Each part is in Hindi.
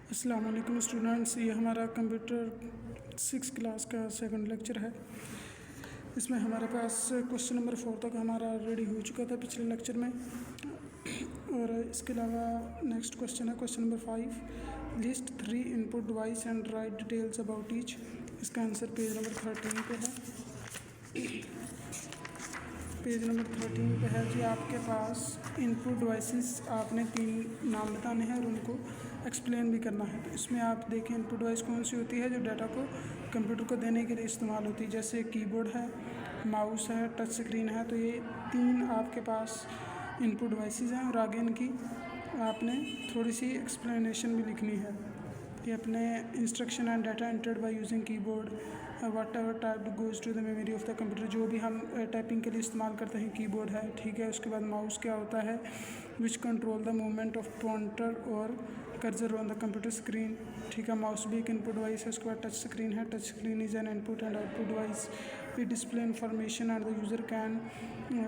अस्सलाम वालेकुम स्टूडेंट्स, ये हमारा कंप्यूटर 6 क्लास का सेकंड लेक्चर है। इसमें हमारे पास क्वेश्चन नंबर 4 तक हमारा रेडी हो चुका था पिछले लेक्चर में। और इसके अलावा नेक्स्ट क्वेश्चन है question number 5, list 3 input device and right details about each. इसका आंसर पेज नंबर 13 पे है। पेज नंबर 13 पे है जी आपके पास इनपुट डिवाइसेस, आपने 3 नाम बताने हैं और उनको एक्सप्लेन भी करना है। तो इसमें आप देखें इनपुट डिवाइस कौन सी होती है जो डाटा को कंप्यूटर को देने के लिए इस्तेमाल होती है, जैसे कीबोर्ड है, माउस है, टच स्क्रीन है। तो ये 3 आपके पास इनपुट डिवाइसेस हैं और आगे इनकी आपने थोड़ी सी एक्सप्लेनेशन भी लिखनी है कि अपने instruction and data entered by using keyboard whatever type goes to the memory of the computer. जो भी हम टाइपिंग के लिए इस्तेमाल करते हैं कीबोर्ड है, ठीक है। उसके बाद माउस क्या होता है, which control the movement of pointer और cursor on the computer screen, ठीक है। माउस भी एक इनपुट डिवाइस है। उसके बाद टच स्क्रीन है, touch screen is an input and output device, it display information and the user can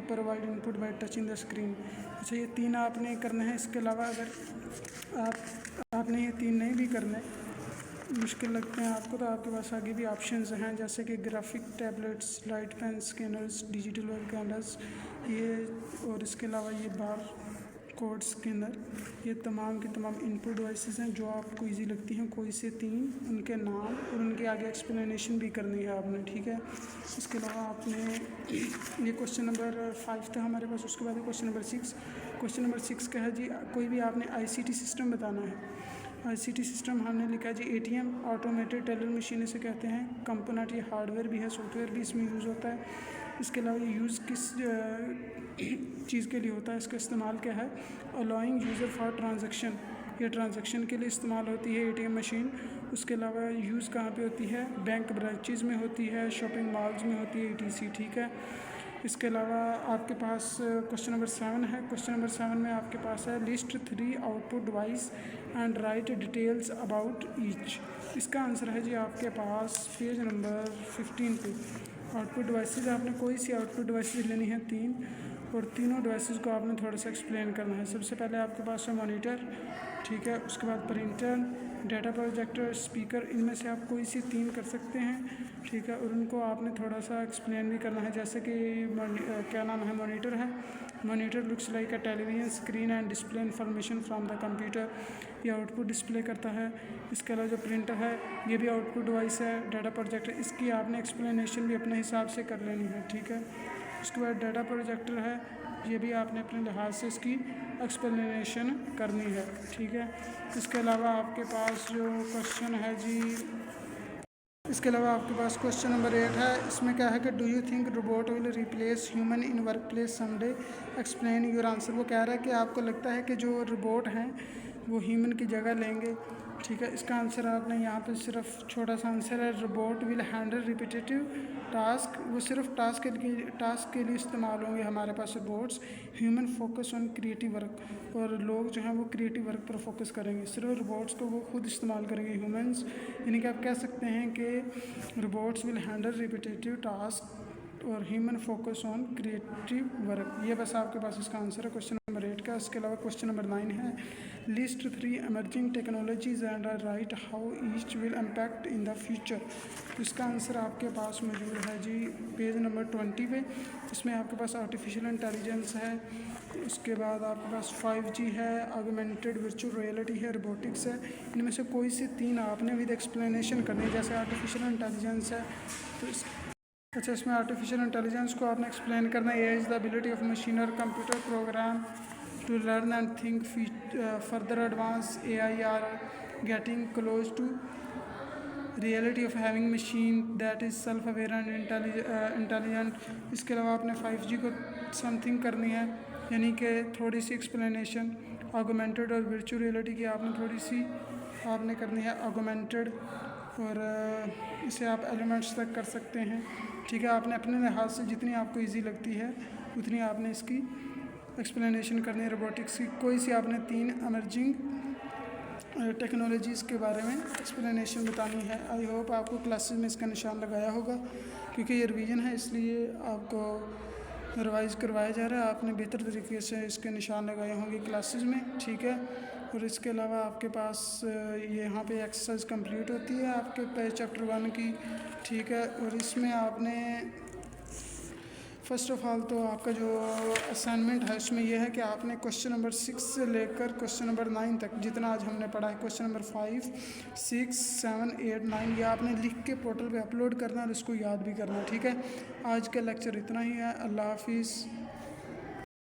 provide input bye touching the screen. अच्छा, ये 3 आपने करना है। इसके अलावा अगर आपने ये 3 नहीं भी करने, मुश्किल लगते हैं आपको, तो आपके पास आगे भी ऑप्शंस हैं, जैसे कि graphic tablets, light pen scanners, digital web cameras, ये और इसके अलावा ये बार कोड स्कैनर, ये तमाम के तमाम इनपुट डिवाइसेस हैं जो आपको इजी लगती हैं। कोई से 3 उनके नाम और उनके आगे एक्सप्लेनेशन भी करनी है आपने, ठीक है। इसके अलावा आपने ये क्वेश्चन नंबर 5 था हमारे पास। उसके बाद क्वेश्चन नंबर 6। क्वेश्चन नंबर 6 का है जी कोई भी आपने ICT सिस्टम बताना है। ICT सिस्टम हमने लिखा है जी ATM, ऑटोमेटेड टेलर मशीन इसे कहते हैं। कंपोनेंट ये हार्डवेयर भी है, सॉफ्टवेयर भी इसमें यूज़ होता है। इसके अलावा ये यूज़ किस चीज़ के लिए होता है, इसका इस्तेमाल क्या है, अलाउइंग यूज़र फॉर ट्रांजैक्शन, ये ट्रांजैक्शन के लिए इस्तेमाल होती है ATM मशीन। उसके अलावा यूज़ कहाँ पे होती है, बैंक ब्रांचेज़ में होती है, शॉपिंग मॉल्स में होती है, ETC, ठीक है। इसके अलावा आपके पास क्वेश्चन नंबर 7 है। क्वेश्चन नंबर 7 में आपके पास है list 3 output device and right details about each. इसका आंसर है जी आपके पास पेज नंबर 15 पे। आउटपुट डिवाइसेस आपने कोई सी आउटपुट डिवाइसेस लेनी है 3, और तीनों डिवाइसेस को आपने थोड़ा सा एक्सप्लेन करना है। सबसे पहले आपके पास है मॉनिटर, ठीक है। उसके बाद प्रिंटर, डाटा प्रोजेक्टर, स्पीकर, इनमें से आप कोई सी 3 कर सकते हैं, ठीक है। और उनको आपने थोड़ा सा एक्सप्लेन भी करना है, जैसे कि क्या नाम है, मॉनिटर है। Monitor looks like a television screen and display information from the computer, ये आउटपुट डिस्प्ले करता है। इसके अलावा जो प्रिंटर है ये भी आउटपुट डिवाइस है। डाटा प्रोजेक्टर, इसकी आपने एक्सप्लेनेशन भी अपने हिसाब से कर लेनी है, ठीक है। उसके बाद डाटा प्रोजेक्टर है, ये भी आपने अपने लिहाज से इसकी एक्सप्लेनेशन करनी है, ठीक है। इसके अलावा आपके पास जो क्वेश्चन है जी, इसके अलावा आपके पास क्वेश्चन नंबर 8 है। इसमें क्या है कि do you think robot will replace human in work place someday, explain your answer. वो कह रहा है कि आपको लगता है कि जो रोबोट हैं वो ह्यूमन की जगह लेंगे, ठीक है। इसका आंसर आपने यहाँ पे सिर्फ छोटा सा आंसर है, robot will handle repetitive task. वो सिर्फ टास्क के लिए इस्तेमाल होंगे हमारे पास robots. Human focus on creative work, और लोग जो हैं वो क्रिएटिव वर्क पर फोकस करेंगे। सिर्फ रोबोट्स को वो खुद इस्तेमाल करेंगे, ह्यूमंस। यानी कि आप कह सकते हैं कि robots will handle repetitive task और human focus on creative work. ये बस आपके पास इसका आंसर है क्वेश्चन नंबर 8 का। इसके अलावा क्वेश्चन नंबर 9 है list 3 emerging technologies and right how each will impact in the future. तो इसका आंसर आपके पास मौजूद है जी पेज नंबर 20 पे। इसमें आपके पास आर्टिफिशियल इंटेलिजेंस है, उसके बाद आपके पास 5G है, ऑगमेंटेड वर्चुअल रियलिटी है, रोबोटिक्स है। इनमें से कोई से 3 आपने विद एक्सप्लेनेशन करनी है। जैसे आर्टिफिशियल इंटेलिजेंस है तो अच्छा, इसमें आर्टिफिशियल इंटेलिजेंस को आपने एक्सप्लेन करना है, is the ability of machine और computer program to learn and think further advance AI are getting close to reality of having machine that is self aware and intelligent. इसके अलावा आपने 5G को समथिंग करनी है, यानी कि थोड़ी सी एक्सप्लेनेशन। ऑगमेंटेड और वर्चुअल रियलिटी की आपने थोड़ी सी आपने करनी है ऑगमेंटेड, और इसे आप एलिमेंट्स तक कर सकते हैं, ठीक है। आपने अपने लिहाज से जितनी आपको इजी लगती है उतनी आपने इसकी एक्सप्लेनेशन करनी है। रोबोटिक्स की कोई सी आपने 3 एमर्जिंग टेक्नोलॉजीज़ के बारे में एक्सप्लेनेशन बतानी है। आई होप आपको क्लासेस में इसका निशान लगाया होगा, क्योंकि ये रिवीजन है इसलिए आपको रिवाइज़ करवाया जा रहा है। आपने बेहतर तरीके से इसके निशान लगाए होंगे क्लासेस में, ठीक है। और इसके अलावा आपके पास ये यहाँ पे एक्सरसाइज कंप्लीट होती है आपके चैप्टर 1 की, ठीक है। और इसमें आपने फ़र्स्ट ऑफ ऑल तो आपका जो असाइनमेंट है उसमें यह है कि आपने क्वेश्चन नंबर 6 से लेकर क्वेश्चन नंबर 9 तक जितना आज हमने पढ़ा है, क्वेश्चन नंबर 5, 6, 7, 8, 9, ये आपने लिख के पोर्टल पे अपलोड करना है और इसको याद भी करना है, ठीक है। आज का लेक्चर इतना ही है। अल्लाह हाफिज़।